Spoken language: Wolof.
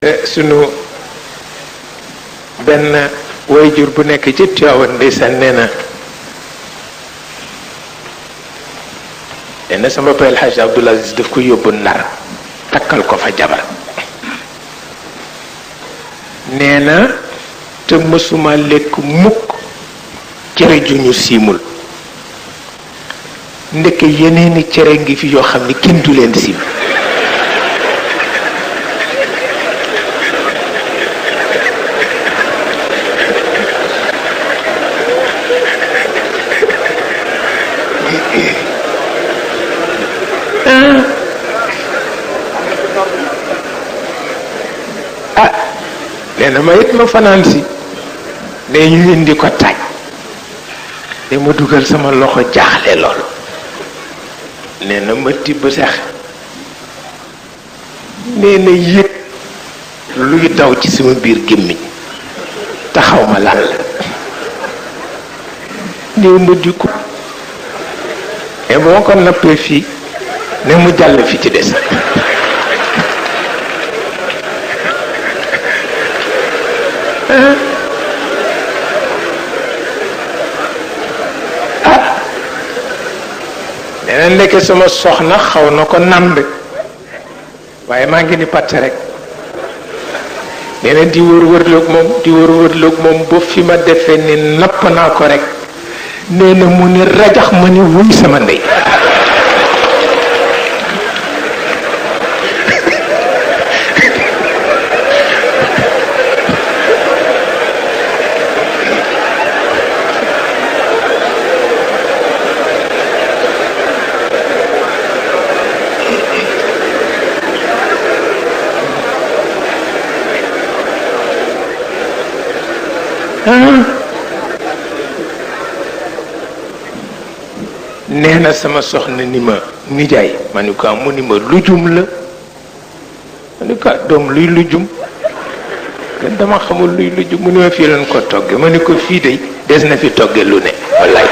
sunu benn wayjur bu nekk ci Tiwaawan ndeysaan nee na sama papa El Hadj Abdoul Aziz daf ko yóbbu Ndar takkal ko fa jabar nee na te mësuma lekk mukk cere ju ñu siimul ndeke yeneeni cere ngi fi yoo xam ne kenn du leen siim nee na ma it ma fanaan si ne ñu indi ko taaj ne ma dugal sama loxo jaaxle loolu nee na ma tibb sax nee na yëg luy daw ci sama biir gémmiñ taxaw ma lan la néew ma di ko mais boo ko nappee fii ne mu jàll fi ci des nee na ndeke sama soxna xaw na ko nambe waaye maa ngi ni patt rek nee na di wër wërloog moom ba fi ma defee ni napp naa ko rek nee na mu ni rajax ma ni wuy sama ndey nee na sama soxna ni ma nijaay ma ni ko mu ni ma lujum la ma ni ko doom luy lujum kenn dama xamul luy lujum mu ni ma fii lañ ko togge ma ni ko fii de des na fi togge lu ne wallaay